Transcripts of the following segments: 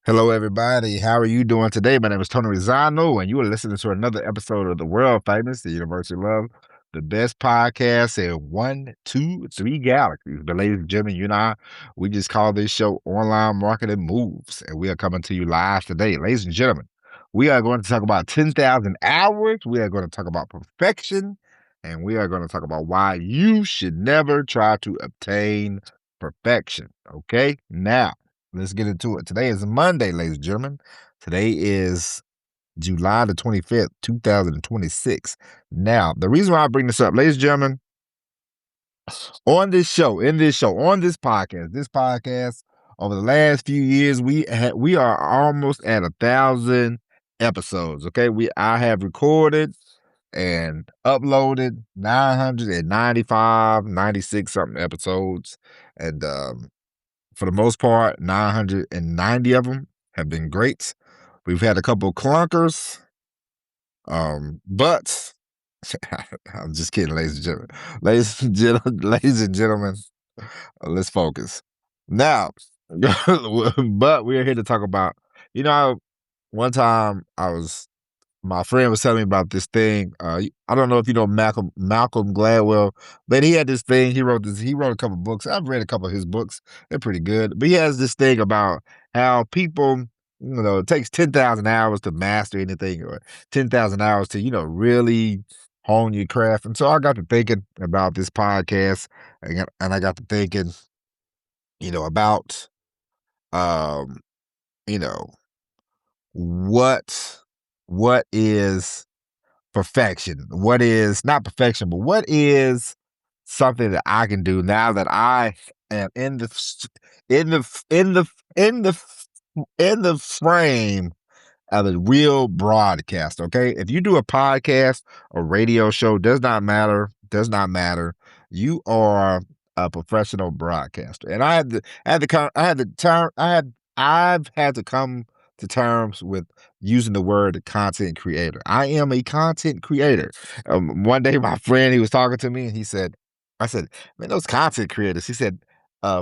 Hello, everybody. How are you doing today? My name is Tony Rizzano, and you are listening to another episode of the world famous, the University of Love, the best podcast in 1, 2, 3 galaxies. But, ladies and gentlemen, you and I, we just call this show Online Marketing Moves, and we are coming to you live today. Ladies and gentlemen, we are going to talk about 10,000 hours. We are going to talk about perfection, and we are going to talk about why you should never try to obtain perfection. Okay? Now, let's get into it. Today is Monday, ladies and gentlemen. Today is July the 25th, 2026. Now, the reason why I bring this up, ladies and gentlemen, on this show, on this podcast, over the last few years, we are almost at 1,000 episodes. Okay, I have recorded and uploaded 995, 96 something episodes, and for the most part, 990 of them have been great. We've had a couple clunkers, but I'm just kidding, ladies and gentlemen. Ladies and gentlemen, let's focus. Now, but we're here to talk about, one time my friend was telling me about this thing. I don't know if you know Malcolm Gladwell, but he had this thing. He wrote a couple books. I've read a couple of his books. They're pretty good. But he has this thing about how people, it takes 10,000 hours to master anything, or 10,000 hours to, really hone your craft. And so I got to thinking about this podcast, and I got to thinking, about, um, you know, what what is perfection? What is not perfection, but what is something that I can do now that I am in the in the in the in the frame of a real broadcast? Okay, if you do a podcast or radio show, does not matter. You are a professional broadcaster, and I've had to come to terms with using the word content creator. I am a content creator. One day, my friend, he was talking to me, and I said, man, those content creators. He said,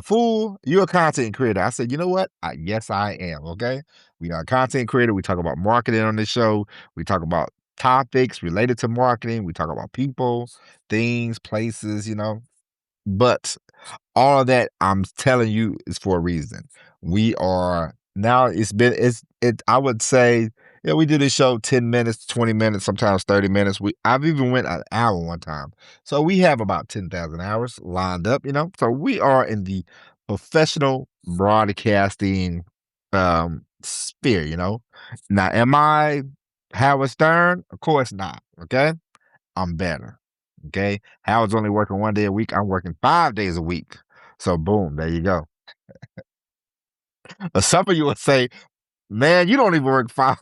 fool, you're a content creator. I said, you know what? Yes, I am. Okay. We are a content creator. We talk about marketing on this show. We talk about topics related to marketing. We talk about people, things, places, but all of that, I'm telling you, is for a reason. We are now. I would say, yeah, we do this show 10 minutes, 20 minutes, sometimes 30 minutes. I've even went an hour one time. So we have about 10,000 hours lined up. So we are in the professional broadcasting sphere. Now, am I Howard Stern? Of course not. Okay, I'm better. Okay. Howard's only working 1 day a week. I'm working 5 days a week. So boom, there you go. But some of you would say, man, you don't even work five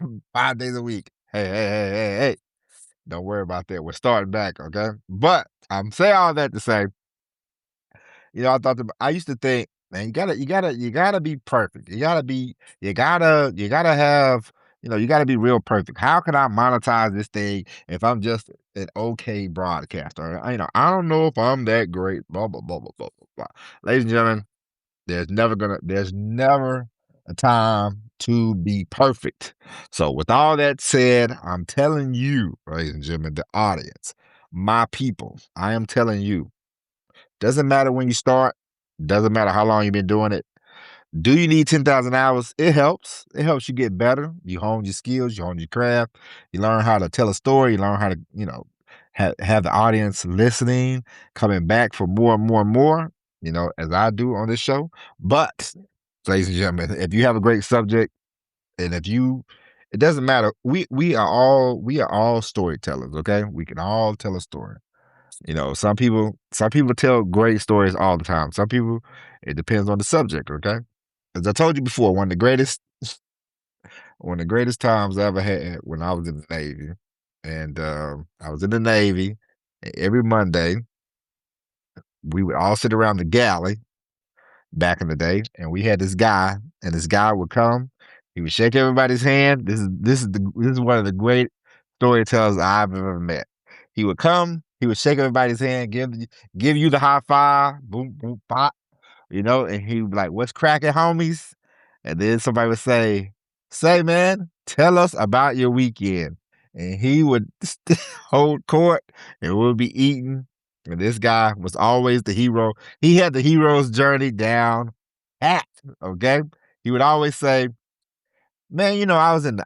days a week. Hey. Don't worry about that. We're starting back, okay? But I'm saying all that to say, I used to think, man, you gotta be perfect. You gotta have, you gotta be real perfect. How can I monetize this thing if I'm just an okay broadcaster? I don't know if I'm that great. Blah blah blah blah blah blah. Blah. Ladies and gentlemen, there's never a time to be perfect. So with all that said, I'm telling you, ladies and gentlemen, the audience, my people, I am telling you, doesn't matter when you start, doesn't matter how long you've been doing it. Do you need 10,000 hours? It helps. It helps you get better. You hone your skills, you hone your craft, you learn how to tell a story, you learn how to, have the audience listening, coming back for more and more and more, as I do on this show. But, ladies and gentlemen, if you have a great subject, and it doesn't matter. We are all storytellers, okay? We can all tell a story. Some people tell great stories all the time. Some people, it depends on the subject, okay? As I told you before, one of the greatest times I ever had when I was in the Navy. And I was in the Navy. Every Monday, we would all sit around the galley back in the day, and we had this guy, and this guy would come. He would shake everybody's hand. This is one of the great storytellers I've ever met. He would come, he would shake everybody's hand, give you the high five, boom, boom, pop, and he would be like, "What's cracking, homies?" And then somebody would say, man, tell us about your weekend. And he would hold court and we'll be eating. And this guy was always the hero. He had the hero's journey down pat. Okay. He would always say, man,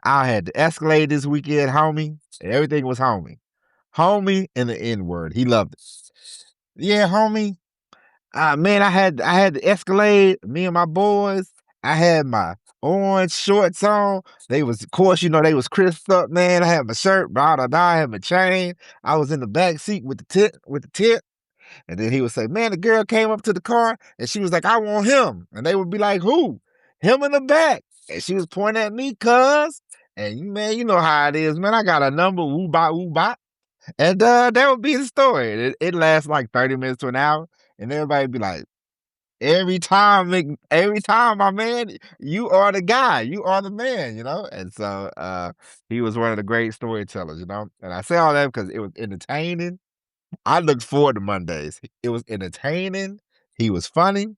I had the Escalade this weekend, homie. Everything was homie. Homie and the N-word. He loved it. Yeah, homie. Man, I had the Escalade, me and my boys. I had my orange shorts on. They was, of course, they was crisped up, man. I had my shirt, blah, blah, blah. I had my chain. I was in the back seat with the tip. And then he would say, man, the girl came up to the car and she was like, I want him. And they would be like, who? Him in the back. And she was pointing at me, cuz. And man, you know how it is, man. I got a number, woo bop, woo bop. And that would be the story. It lasts like 30 minutes to an hour. And everybody be like, every time, my man, you are the guy, you are the man. And so he was one of the great storytellers. And I say all that because it was entertaining. I looked forward to Mondays. It was entertaining. He was funny.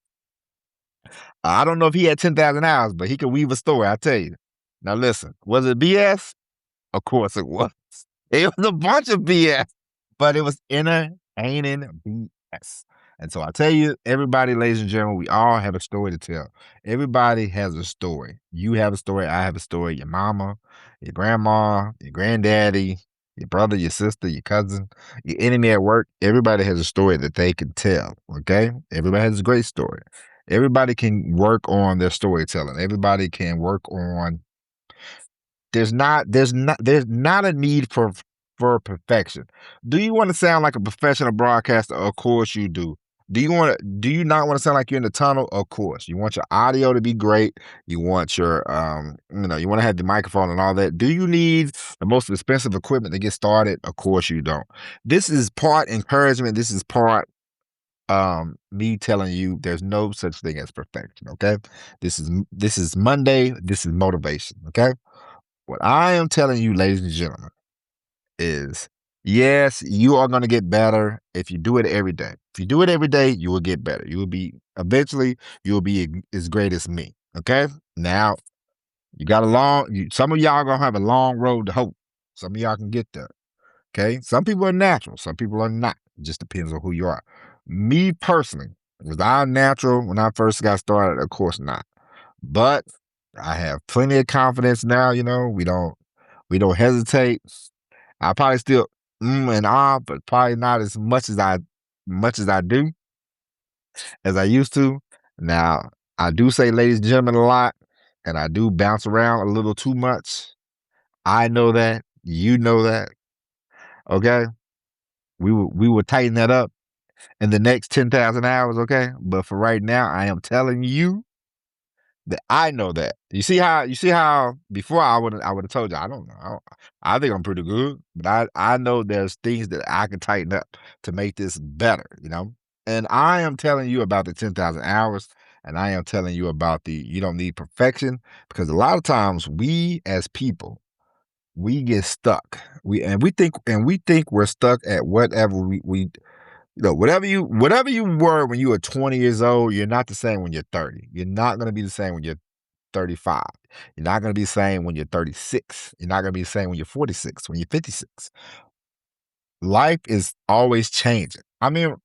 I don't know if he had 10,000 hours, but he could weave a story, I tell you. Now listen, was it BS? Of course it was. It was a bunch of BS, but it was entertaining BS. And so I tell you, everybody, ladies and gentlemen, we all have a story to tell. Everybody has a story. You have a story. I have a story. Your mama, your grandma, your granddaddy, your brother, your sister, your cousin, your enemy at work. Everybody has a story that they can tell. Okay. Everybody has a great story. Everybody can work on their storytelling. Everybody can work on there's not a need for perfection. Do you want to sound like a professional broadcaster? Of course you do. Do you not want to sound like you're in the tunnel? Of course. You want your audio to be great. You want you want to have the microphone and all that. Do you need the most expensive equipment to get started? Of course you don't. This is part encouragement. This is part me telling you there's no such thing as perfection. Okay. This is Monday. This is motivation. Okay. What I am telling you, ladies and gentlemen, is yes, you are going to get better if you do it every day. If you do it every day, you will get better. Eventually, you will be as great as me. Okay. Now, some of y'all going to have a long road to hope. Some of y'all can get there. Okay. Some people are natural. Some people are not. It just depends on who you are. Me personally, was I natural when I first got started? Of course not. But I have plenty of confidence now. We don't hesitate. I probably still and but probably not as much as I do as I used to. Now I do say ladies and gentlemen a lot, and I do bounce around a little too much. I know that. You know that. Okay. We will tighten that up in the next 10,000 hours. Okay. But for right now, I am telling you that I know that. You see how before I would have told you I don't know. I think I'm pretty good, but I know there's things that I can tighten up to make this better. And I am telling you about the 10,000 hours, and I am telling you about the you don't need perfection, because a lot of times we as people, we get stuck. We think we're stuck at whatever we whatever you were when you were 20 years old. You're not the same when you're 30. You're not going to be the same when you're 35. You're not going to be the same when you're 36. You're not going to be the same when you're 46, when you're 56. Life is always changing. I mean,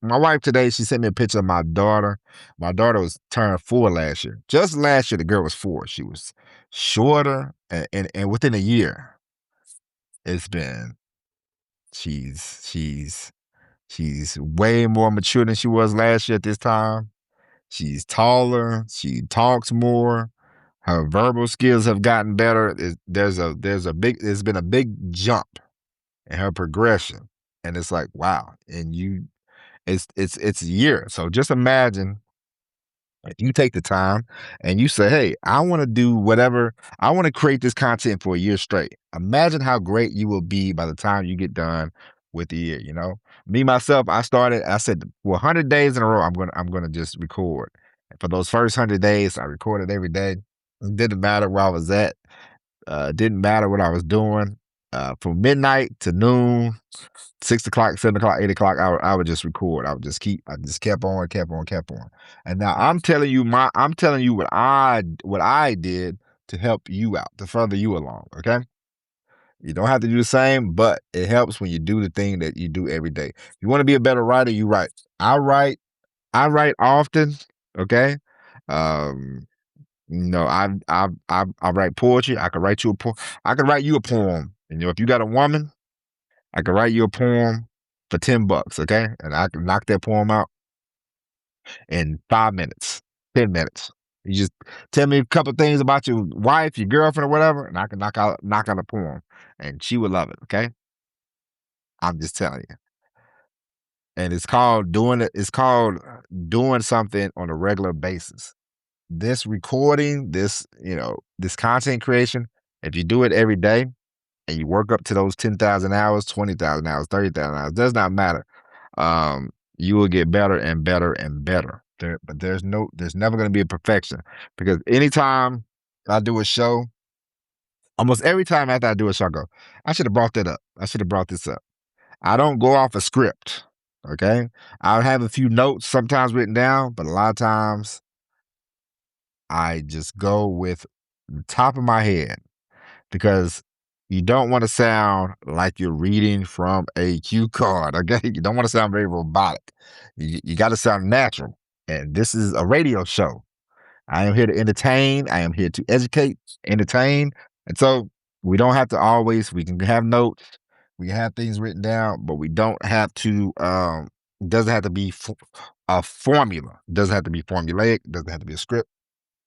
my wife today, she sent me a picture of my daughter. My daughter was turned 4 last year. Just last year, the girl was 4. She was shorter, and within a year, it's been she's way more mature than she was last year at this time. She's taller. She talks more. Her verbal skills have gotten better. There's been a big jump in her progression, and it's like wow. And it's a year. So just imagine if you take the time and you say, "Hey, I want to do whatever. I want to create this content for a year straight." Imagine how great you will be by the time you get done with the year. Me myself, I started. I said, "For 100 days in a row, I'm gonna just record." And for those first 100 days, I recorded every day. It didn't matter where I was at. It didn't matter what I was doing. from midnight to noon, 6 o'clock, 7 o'clock, 8 o'clock. I would just record. I just kept on, kept on, kept on. And now I'm telling you what I did to help you out, to further you along. Okay. You don't have to do the same, but it helps when you do the thing that you do every day. If you want to be a better writer, you write. I write. I write often. Okay. Um, I write poetry. I could write you a poem. I could write you a poem. If you got a woman, I could write you a poem for $10. Okay, and I can knock that poem out in 5 minutes, 10 minutes. You just tell me a couple things about your wife, your girlfriend, or whatever, and I can knock out a poem, and she would love it. Okay, I'm just telling you. And it's called doing it. It's called doing something on a regular basis. This recording, this content creation, if you do it every day and you work up to those 10,000 hours, 20,000 hours, 30,000 hours, does not matter. You will get better and better and better. But there's never going to be a perfection, because anytime I do a show, almost every time after I do a show, I go, I should have brought that up. I should have brought this up. I don't go off a script. Okay. I'll have a few notes sometimes written down, but a lot of times I just go with the top of my head, because you don't want to sound like you're reading from a cue card. Okay. You don't want to sound very robotic. You got to sound natural. And this is a radio show. I am here to entertain. I am here to educate, entertain. And so we don't have to always, we can have notes, we can have things written down, but we don't have to, it doesn't have to be a formula. It doesn't have to be formulaic. It doesn't have to be a script.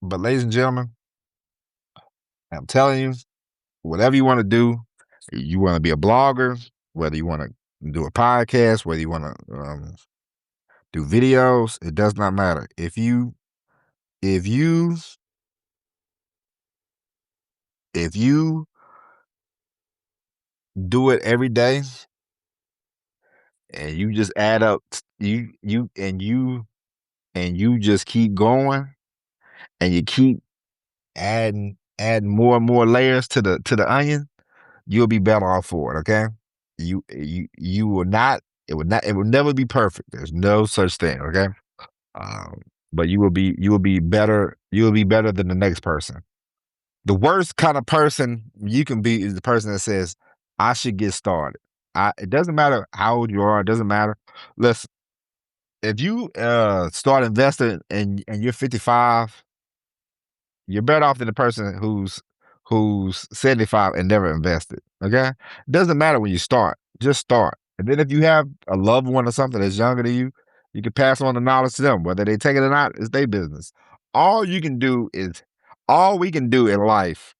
But ladies and gentlemen, I'm telling you, whatever you want to do, you want to be a blogger, whether you want to do a podcast, whether you want to do videos, it does not matter. If you if you do it every day and you just add up you just keep going, and you keep adding more and more layers to the onion, you'll be better off for it. Okay, you will not. It will never be perfect. There's no such thing. Okay, um, but you will be better. You will be better than the next person. The worst kind of person you can be is the person that says, "I should get started." It doesn't matter how old you are. It doesn't matter. Listen, if you start investing and you're 55, you're better off than the person who's 75 and never invested. Okay, it doesn't matter when you start. Just start, and then if you have a loved one or something that's younger than you can pass on the knowledge to them. Whether they take it or not, it's their business. All you can do is all we can do in life.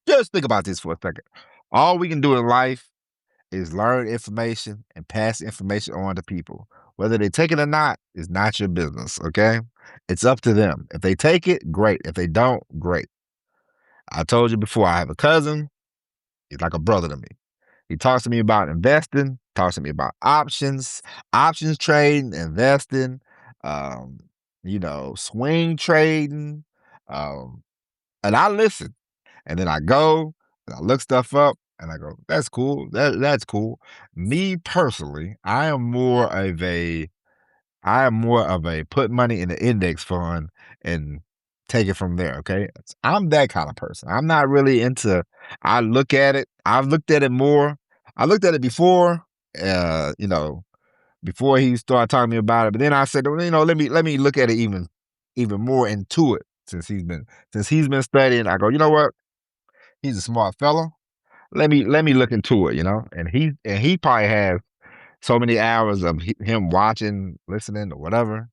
Just think about this for a second. All we can do in life is learn information and pass information on to people. Whether they take it or not is not your business. Okay, it's up to them. If they take it, great. If they don't, great. I told you before, I have a cousin. He's like a brother to me. He talks to me about investing, talks to me about options trading, investing, um, swing trading. Um, and I listen. And then I go and I look stuff up and I go, that's cool. That's cool. Me personally, I am more of a put money in the index fund and take it from there. Okay. I'm that kind of person. I'm not really into, I look at it. I've looked at it more. I looked at it before, uh, you know, before he started talking to me about it. But then I said, well, let me look at it even more into it since he's been studying. I go, you know what? He's a smart fellow. Let me look into it, and he probably has so many hours of him watching, listening, or whatever,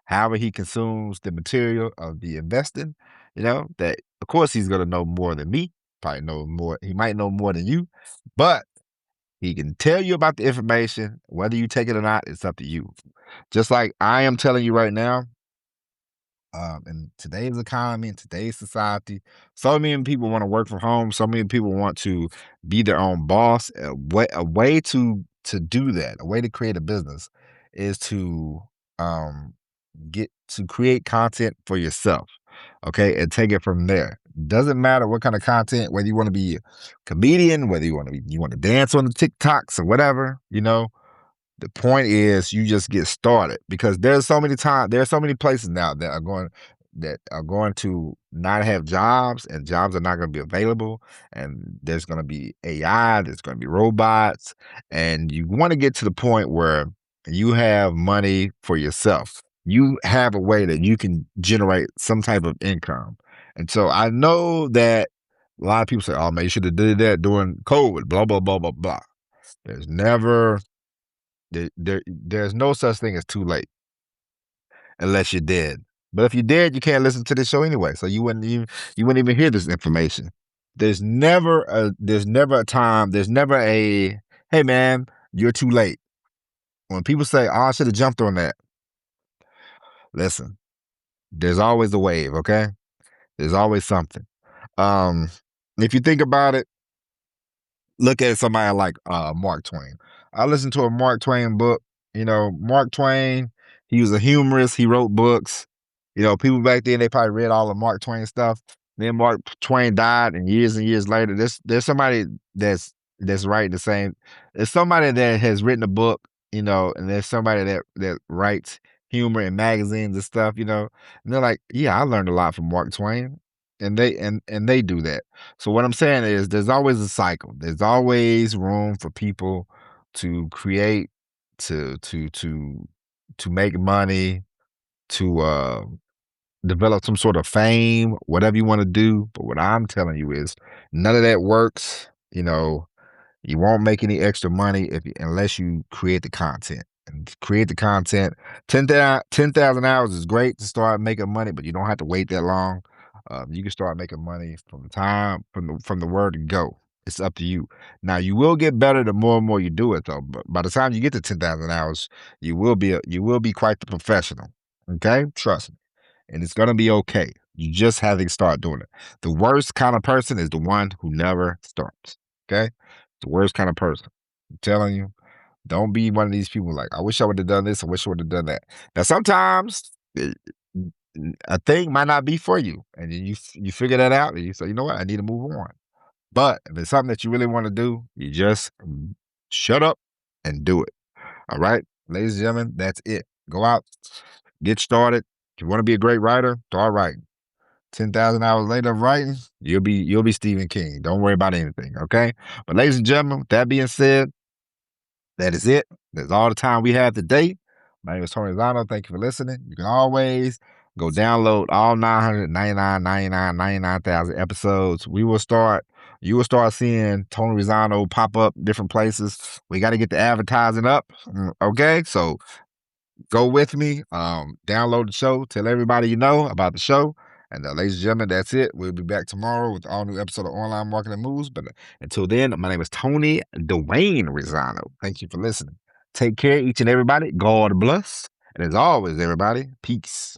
however he consumes the material of the investing, that of course he's gonna know more than me. Probably know more. He might know more than you, but he can tell you about the information. Whether you take it or not, it's up to you. Just like I am telling you right now, in today's economy, in today's society, so many people want to work from home. So many people want to be their own boss. A way to do that, a way to create a business, is to get to create content for yourself. Okay, and take it from there. Doesn't matter what kind of content, whether you want to be a comedian, whether you want to dance on the TikToks or whatever, the point is you just get started because there are so many places now that are going to not have jobs and jobs are not going to be available and there's going to be AI, there's going to be robots and you want to get to the point where you have money for yourself. You have a way that you can generate some type of income. And so I know that a lot of people say, "Oh man, you should have did that during COVID." Blah blah blah blah blah. There's never there's no such thing as too late unless you're dead. But if you're dead, you can't listen to this show anyway, so you wouldn't even hear this information. There's never a time, there's never a hey man, you're too late. When people say, "Oh, I should have jumped on that," listen, there's always a wave, okay? There's always something. Um, if you think about it, look at somebody like Mark Twain. I listened to a Mark Twain book. Mark Twain, he was a humorist. He wrote books. People back then they probably read all of Mark Twain stuff. Then Mark Twain died, and years later, there's somebody that's writing the same. There's somebody that has written a book, and there's somebody that writes humor in magazines and stuff, and they're like, yeah, I learned a lot from Mark Twain, and they do that. So what I'm saying is there's always a cycle. There's always room for people to create, to make money, to develop some sort of fame, whatever you want to do. But what I'm telling you is none of that works. You won't make any extra money unless you create the content. And create the content. 10,000 hours is great to start making money, but you don't have to wait that long. You can start making money from the time from the word go. It's up to you. Now you will get better the more and more you do it, though. But by the time you get to 10,000 hours, you will be quite the professional. Okay, trust me, and it's gonna be okay. You just have to start doing it. The worst kind of person is the one who never starts. Okay, the worst kind of person. I'm telling you, don't be one of these people like, I wish I would have done this. I wish I would have done that. Now, sometimes a thing might not be for you, and then you figure that out, and you say, you know what, I need to move on. But if it's something that you really want to do, you just shut up and do it. All right, ladies and gentlemen, that's it. Go out, get started. If you want to be a great writer, start writing. 10,000 hours later of writing, you'll be Stephen King. Don't worry about anything, okay? But ladies and gentlemen, with that being said, that is it. That's all the time we have today. My name is Tony Zano. Thank you for listening. You can always go download all 99,000 episodes. You will start seeing Tony Rizano pop up different places. We got to get the advertising up. Okay. So go with me. Download the show. Tell everybody you know about the show. And ladies and gentlemen, that's it. We'll be back tomorrow with all new episode of Online Marketing Moves. But until then, my name is Tony Dwayne Rizano. Thank you for listening. Take care, each and everybody. God bless. And as always, everybody, peace.